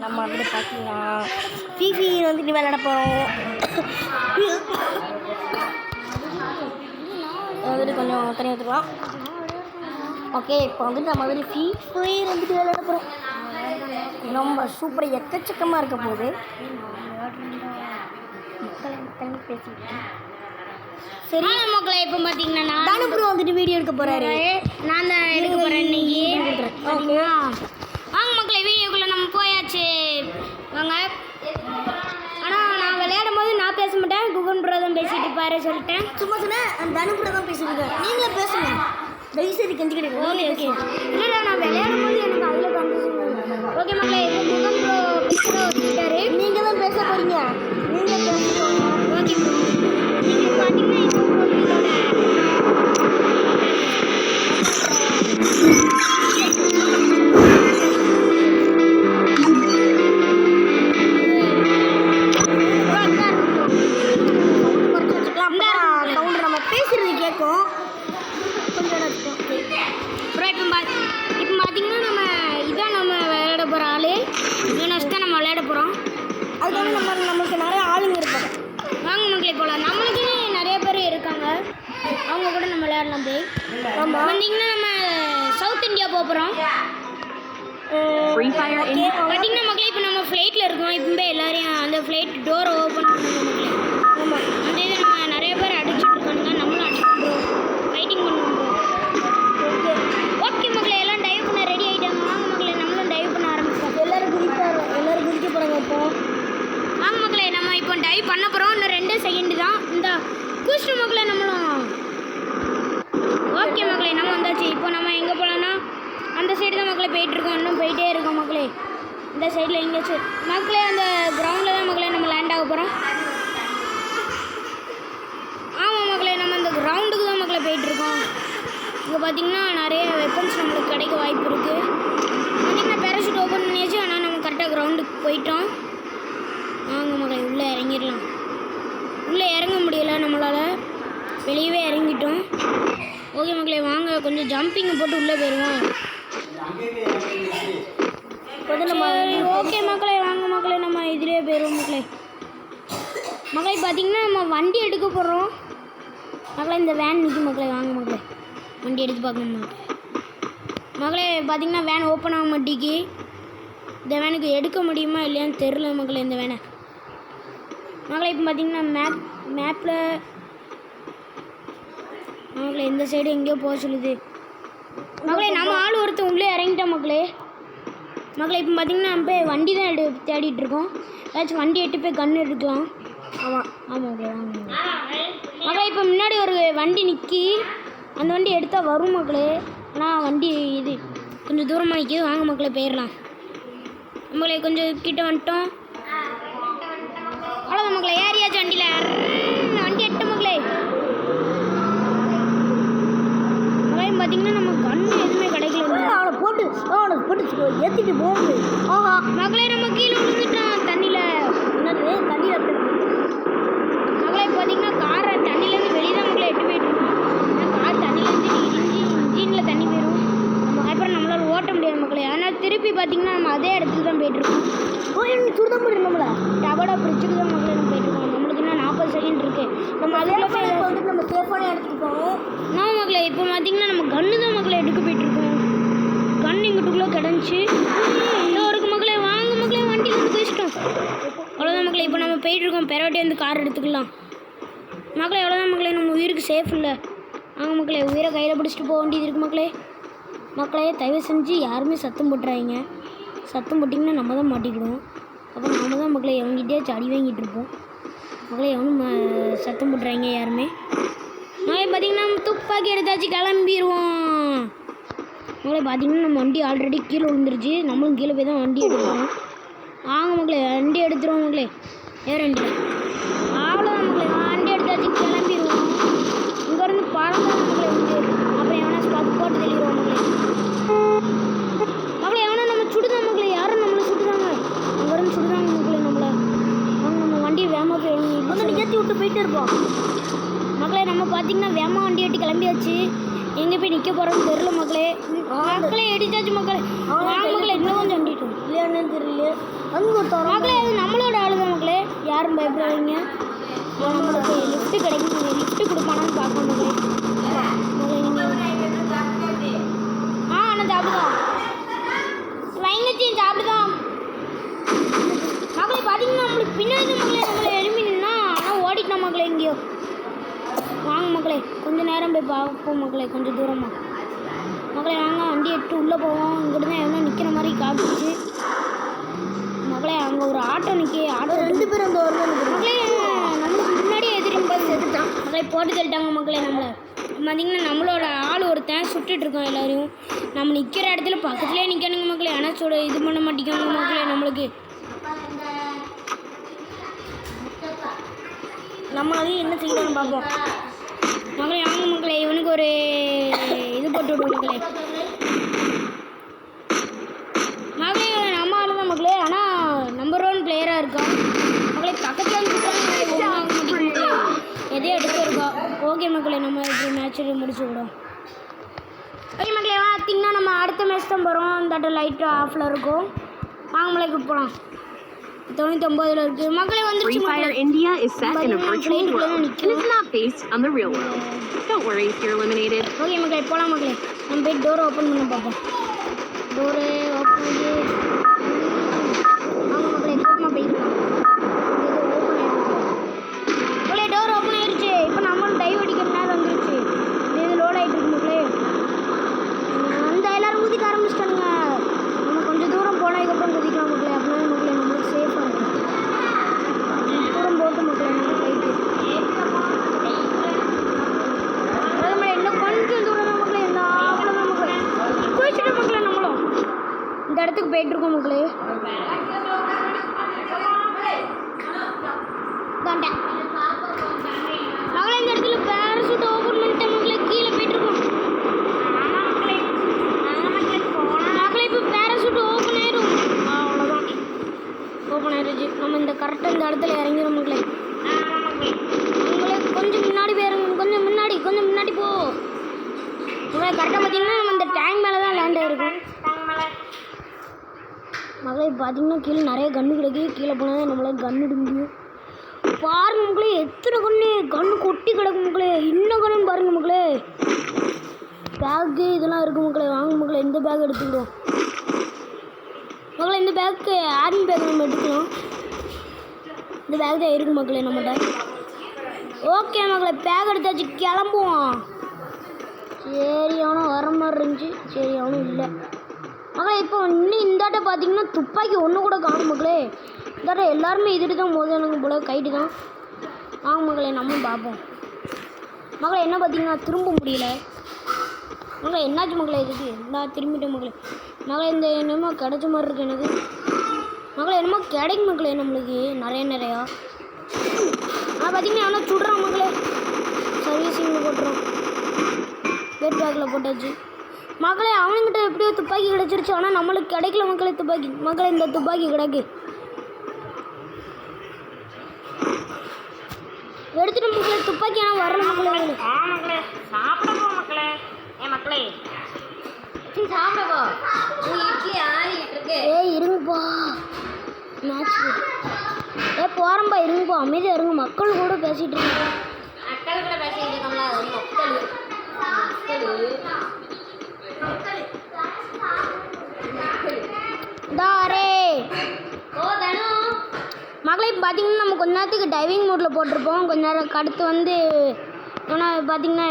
நம்ம வந்து பார்த்தீங்கன்னா ஃபிஃபி வந்துட்டு விளையாட போகிறோம். வந்துட்டு கொஞ்சம் தனியாக எடுத்துக்கலாம். ஓகே, இப்போ வந்துட்டு நம்ம வந்து ஃப்ரீ ஃபயர் வந்துட்டு விளையாட போகிறோம். ரொம்ப சூப்பராக எக்கச்சக்கமாக இருக்க போகுது. பேசிக்கிட்டு சரி மக்களை, இப்போ பார்த்தீங்கன்னா தானுபுரம் வந்துட்டு வீடியோ எடுக்க போகிறாரு. நான் தான் எடுக்க போகிறேன் இன்னைக்கு. ஓகேங்களா? வாங்க மக்களை, வீடியோக்குள்ளே நம்ம போயாச்சு. வாங்க. ஆனால் நான் விளையாடும் போது நான் பேச மாட்டேன், குகன் ப்ரோ தான் பேசிட்டு இருப்பாரு சொல்லிட்டேன். சும்மா சொன்னேன், தானுபுரம் தான் பேசிட்டு நீங்களே பேசுங்க. தயவுசெய்து கஞ்சி கிடையாது. Okay okay. இல்லைடா, நான் விளையாடும் போது எனக்கு அதில் கண்டிஷன். ஓகே மக்களை, இப்போ குகன் ப்ரோ பேசுகிற வச்சுட்டாரு. நீங்கள் தான் பேச போகிறீங்க. நீங்கள் பேசுவோம். Okay bro. நீங்கள் பார்த்தீங்கன்னா இப்போ நம்மளுக்கு நிறைய ஆளுங்க இருப்பாங்க. வாங்க மக்களே போகலாம். நம்மளுக்கு நிறைய பேர் இருக்காங்க, அவங்க கூட நம்ம விளையாடலாம் போய். ஆமாம், வந்தீங்கன்னா நம்ம சவுத் இந்தியா போகிறோம். பார்த்தீங்கன்னா மக்களே இப்போ நம்ம ஃப்ளைட்டில் இருக்கோம். இப்போ எல்லாரையும் அந்த ஃப்ளைட் டோரை ஓப்பன் பண்ணுவோம் மக்களே. ஆமாம், அந்த இதை நம்ம நிறைய பேர் அடிச்சுட்டு இருக்காங்க, நம்மளும் அடிச்சுட்டு ஃபைட்டிங் பண்ணுவோம். ஓகே மக்களே, எல்லாம் டைவ் பண்ண ரெடி ஆகிட்டாங்க. வாங்க மக்களே, நம்மளும் டைவ் பண்ண ஆரம்பிப்போம். எல்லோரும் குதிக்க போகிறாங்க. இப்போ வாங்க மக்களே, நம்ம இப்போ டைவ் பண்ண போகிறோம். இன்னும் 2 செகண்ட் தான். இந்த குஷ்டு மக்களே நம்மளும். ஓகே மக்களே, நம்ம வந்தாச்சு. இப்போ நம்ம எங்கே போகலான்னா அந்த சைடு தான் மக்களே போயிட்டுருக்கோம். இன்னும் போயிட்டே இருக்கோம் மக்களே. இந்த சைடில் எங்கேயாச்சும் மக்களே அந்த கிரவுண்டில் தான் மக்களே நம்ம லேண்ட் ஆக போகிறோம். ஆமாம் மக்களே, நம்ம அந்த கிரவுண்டுக்கு தான் மக்களே போயிட்டுருக்கோம். இங்கே பார்த்தீங்கன்னா நிறைய வெப்பன்ஸ் நம்மளுக்கு கிடைக்க வாய்ப்பு இருக்குது. பார்த்தீங்கன்னா பேராஷூட் ஓப்பன் பண்ணியாச்சு. ஆனால் நம்ம கரெக்டாக கிரவுண்டுக்கு போயிட்டோம். வாங்க மக்களே, உள்ளே இறங்கிடலாம். உள்ளே இறங்க முடியல நம்மளால், வெளியவே இறங்கிட்டோம். ஓகே மக்களே, வாங்க கொஞ்சம் ஜம்பிங் போட்டு உள்ளே போயிடுவோம். ஓகே மக்களே, வாங்க மக்களே, நம்ம இதிலே போயிடுவோம் மக்களே. மக்களே பார்த்தீங்கன்னா நம்ம வண்டி எடுக்க போகிறோம் மக்களே. இந்த வேன் நிற்கும் மக்களே. வாங்க மக்களே, வண்டி எடுத்து பார்க்கணும் மக்களே. பார்த்தீங்கன்னா வேன் ஓப்பன் ஆக மாட்டேங்கி. இந்த வேனுக்கு எடுக்க முடியுமா இல்லையான்னு தெரில மக்களே. இந்த வேனை மக்களே இப்போ பார்த்தீங்கன்னா மேப்பில் மக்களே இந்த சைடு எங்கேயோ போக சொல்லுது மக்களே. நம்ம ஆள் ஒருத்தன் உள்ளே இறங்கிட்டோம் மக்களே. மக்களே இப்போ பார்த்தீங்கன்னா நம்ம போய் வண்டி தான் தேடிட்டு இருக்கோம். ஏதாச்சும் வண்டி எட்டு போய் கன்று எடுக்கலாம். ஆமாம் ஆமாம் மக்களே, வாங்க மக்களே. இப்போ முன்னாடி ஒரு வண்டி நிற்கி, அந்த வண்டி எடுத்தால் வரும் மக்களே. ஆனால் வண்டி இது கொஞ்சம் தூரமாக நிற்கிது. வாங்க மக்களே, போயிடலாம் மக்களே. கொஞ்சம் கிட்ட வந்துட்டோம். அவ்வளோதான் மக்களே, ஏறியாச்சும் வண்டியில். வண்டி எட்டு மக்களே. பார்த்தீங்கன்னா நம்ம கண்ணு எதுவுமே கிடைக்கல. அவனை போட்டு ஏற்றிட்டு போகுது. ஆஹா மகளே, நம்ம கீழே விழுந்துட்டோம் தண்ணியில். என்னது தண்ணியில் அப்படி மகளே பார்த்தீங்கன்னா காரை தண்ணியிலேருந்து வெளியே தான் மக்களை எட்டு போயிட்டுருக்கோம். ஆனால் கார் தண்ணியிலேருந்து இன்ஜினில் தண்ணி போயிடும். அப்புறம் நம்மளால் ஓட்ட முடியாது மக்களே. ஆனால் திருப்பி பார்த்தீங்கன்னா நம்ம அதே இடத்துக்கு தான் போயிட்டுருக்கோம். சுடுதான் போயிடும் நம்மளை. டபடா பிரிட்ஜுக்கு தான் மக்களே நம்ம போயிட்டுருக்கோம். நம்மளுக்கு இன்னும் 40 செகண்ட் இருக்குது. நம்ம அதில் வந்துட்டு நம்ம சேஃபான இடத்துக்கு போவோம். நான் மக்களே இப்போ பார்த்தீங்கன்னா நம்ம கன்று தான் மக்களை எடுக்க போயிட்டுருக்கோம். கன்று இங்கிட்டுக்குள்ளே கிடந்துச்சு. ஒரு மக்களே, வாங்க மக்களே, வண்டியிலேருந்து போயிட்டோம். அவ்வளோதான் மக்களே, இப்போ நம்ம போயிட்டுருக்கோம். பெறவாட்டி வந்து கார் எடுத்துக்கலாம் மக்களே. அவ்வளோதான் மக்களே, நம்ம உயிருக்கு சேஃப் இல்லை. வாங்க மக்களே, உயிரை கையில் பிடிச்சிட்டு போக வேண்டியது இருக்குது மக்களே. மக்களே தயவு செஞ்சு யாருமே சத்தம் போட்டுறாங்க. சத்தம் போட்டிங்கன்னா நம்ம தான் மாட்டிக்கிடுவோம். அப்புறம் நம்ம தான் மக்களே எவங்கிட்டே அடி வாங்கிட்டு இருப்போம் மக்களே. எவனும் சத்தம் போட்டுறாங்க யாருமே. நாளை பார்த்தீங்கன்னா நம்ம துப்பாக்கி எடுத்தாச்சு, கிளம்பிடுவோம் மக்களே. பார்த்தீங்கன்னா நம்ம வண்டி ஆல்ரெடி கீழே விழுந்துருச்சு. நம்மளும் கீழே போய் தான் வண்டி எடுக்கணும். வாங்க மக்களே, வண்டி எடுத்துருவோம் மக்களே. வண்டி அவ்வளோதான் மக்களே, வண்டி எடுத்தாச்சு, கிளம்பிடுவோம். இங்கேருந்து பறந்து மக்களே வந்து அப்புறம் எவனா பார்த்து போட்டு தெளிடுவோம் மக்களே. மக்களே எவனா நம்ம சுடுதான் மக்களே. யாரும் நம்மளை சுடுதாங்க, அங்கேருந்து சுடுதாங்க மக்களே நம்மளை. அவங்க நம்ம வண்டியை வேகமாக போய் ஏற்றி விட்டு போயிட்டே இருப்போம் மக்களே. நம்ம பார்த்தீங்கன்னா வேகமாக வண்டி எட்டு கிளம்பியாச்சு. எங்கே போய் நிற்க போகிறோம்னு தெரியல மக்களே. மக்களே எடிச்சாச்சு மக்களே. வாங்க மக்களே, இன்னும் கொஞ்சம் அண்டிட்டோம் இல்லையானே தெரியல. அங்கே ஒரு மக்களே, அது நம்மளோட ஆளு தான் மக்களே. யாரும் பயப்படாதீங்க. நம்மளுக்கு லிஃப்ட்டு கிடைக்கும். லிஃப்ட்டு கொடுப்பானான்னு பார்க்கணும் மக்களே. ஆனால் சாப்பிடுதான் வைங்கச்சியும் சாப்பிடுதான் மக்களே. பார்த்தீங்கன்னா நம்மளுக்கு பின்னாடி மக்களே நம்மளை எலுமினா ஆனால் ஓடிட்டோம் மக்களே எங்கேயோ. வாங்க மக்களே, கொஞ்சம் நேரம் போய் பார்ப்போம் மக்களே, கொஞ்சம் தூரமாக மக்களே. வாங்க வண்டி எடுத்து உள்ளே போவோம். இங்கிட்டு தான் எவ்வளோ நிற்கிற மாதிரி காட்டுச்சு மக்களே. அங்கே ஒரு ஆட்டோ ஆட்டோ 2 பேரும் அந்த வருது மக்களே. நம்மளுக்கு முன்னாடியே எதிரும் போய் செத்துட்டான் மக்களே. போட்டு தள்ளிட்டாங்க மக்களே நம்மளை. பார்த்தீங்கன்னா நம்மளோட ஆள் ஒருத்தன் சுட்டுட்ருக்கோம் எல்லாரையும். நம்ம நிற்கிற இடத்துல பக்கத்துலேயே நிற்கணுங்க மக்களே. ஆனால் இது பண்ண மாட்டேங்காங்க மக்களே. நம்மளுக்கு நம்ம அதையும் என்ன செய்யணும்னு பார்ப்போம் மக்களே. வாங்க மக்களே, இவனுக்கு ஒரு இது போட்டு விடுவோம் மக்களே. மக்களே நம்ம ஆளு தான் மக்களே. ஆனால் நம்பர் 1 பிளேயராக இருக்கான் மக்களே. பக்கத்தில் வந்து மக்களே எதையும் எடுத்து இருக்கா. ஓகே மக்களே, நம்ம இப்போ மேட்ச் முடிச்சு விடும். ஓகே மக்களே, பார்த்தீங்கன்னா நம்ம அடுத்த மேட்ச் தான் போகிறோம். அந்த லைட்டு ஆஃபில் இருக்கும். வாங்க மலைக்கு போகலாம். 99 இருக்குது மக்களே. வந்துருச்சு Free Fire India is set in a virtual world and is not based on the real world. Don't worry if you're eliminated. Okay மக்களே, போகலாம் மக்களே. நம்ம போய் டோரை ஓப்பன் பண்ணி பார்ப்போம். டோரு ஓப்பன் பண்ணி வாங்க மக்களே, கோப்பமாக போயிருக்கலாம். மக்களே டோர் ஓப்பன் ஆயிடுச்சு. இப்போ நம்மளும் டைவ் அடிக்கிற நேரம் வந்துருச்சு. இது லோட் ஆகிட்டு இருக்கு மக்களே. அந்த எல்லாரும் குதிக்க ஆரம்பிச்சிட்டானுங்க. நம்ம கொஞ்சம் தூரம் போனதுக்கப்புறம் குதிக்கலாம் மக்களே. அப்படின்னா மக்களே நம்மளுக்கு சேஃபாக இருக்கும். தூரம் போட்டு மக்களே நம்ம போயிட்டு இன்னும் கொஞ்சம் தூரம் தான் மக்களே. இந்த அவ்வளோதான் மக்களே. குதிச்சுட்டு மக்களே நம்மளும் இந்த இடத்துக்கு போயிட்டுருக்கோம் மக்களே. தாண்டேன் மகளே. இந்த இடத்துல பேரசூட் ஓப்பன் பண்ணிட்டேன் மக்களே. கீழே போயிட்டுருக்கோம் மகளே. இப்போ பேரசூட் ஓப்பன் ஆயிடும். அவ்வளோதான், ஓப்பன் ஆயிடுச்சு. நம்ம இந்த கரெக்டாக இந்த இடத்துல இறங்கிடும் மக்களே. மக்களே கொஞ்சம் முன்னாடி போயிருங்க. கொஞ்சம் முன்னாடி போ மக்களே. கரெக்டாக பார்த்தீங்கன்னா நம்ம இந்த டேங்க் மேலே தான் லேண்ட் ஆகிருக்கும் மகளே. பார்த்தீங்கன்னா கீழே நிறைய கன்று கிடக்கு. கீழே போனால் தான் நம்மளால் கன்று எடுக்க முடியும். பாருங்க மக்களே, எத்தனை கன்று கொட்டி கிடக்கு மக்களே. இன்னும் கண்ணுன்னு பாருங்க மக்களே. பேக்கு இதெல்லாம் இருக்குது மக்களே. வாங்க மக்களே, இந்த பேக் எடுத்துக்கிடுவோம் மக்களே. இந்த பேக்கு ஆர்மி பேக் நம்ம எடுத்துக்கலாம். இந்த பேக் தான் இருக்குது மக்களே நம்மகிட்ட. ஓகே மக்களே, பேக் எடுத்தாச்சு, கிளம்புவோம். சரி, அவனும் வர மாதிரி இருந்துச்சு. சரி, அவனும் இல்லை மக்களே. இப்போ இன்னும் இந்தாட்ட பார்த்தீங்கன்னா துப்பாக்கி ஒன்று கூட காணும் மக்களே. இந்தாட்ட எல்லாருமே இதுட்டு தான் மோதனுங்க போல. கைட்டு தான். வாங்க மக்களே, நம்ம பார்ப்போம் மக்களே. என்ன பார்த்தீங்கன்னா திரும்ப முடியல மக்களே. என்னாச்சு மக்களே இதுக்கு? நான் திரும்பிட்டேன் மக்களே. மக்களே இந்த என்னமோ கிடைச்ச மாதிரி இருக்கு எனக்கு மக்களே. என்னமோ கிடைக்கும் மக்களே நம்மளுக்கு நிறையா. நான் பார்த்தீங்கன்னா எவனோ சுடுறான் மக்களே. சர்வீஸிங்கில் போட்டுறோம். வெட் பேக்கில் போட்டாச்சு மக்களே. அவனுங்கிட்ட எப்படியோ துப்பாக்கி கிடச்சிருச்சு. ஆனால் நம்மளுக்கு கிடைக்கல மக்களே துப்பாக்கி. மக்களே இந்த துப்பாக்கி கிடக்கு எடுத்துட்டு மக்களே. துப்பாக்கி ஆனால் வரல மக்களே. மக்களே சாப்பிட போ மக்களே. மக்களே சாப்பிட போ. இட்லி ஆறிட்டு இருக்கு. இருங்கப்பா, மேட்ச் போகிறோம்பா. இருங்கப்பா, அமைதியாக இருங்க. மக்கள் கூட பேசிகிட்டு இருக்காங்க. மக்கள் கூட பேசிட்டு இருக்கோம்ல. மகளே பார்த்தீங்கன்னா நம்ம கொஞ்ச நேரத்துக்கு டைவிங் மோட்டில் போட்டிருப்போம். கொஞ்ச நேரம் அடுத்து வந்து பார்த்தீங்கன்னா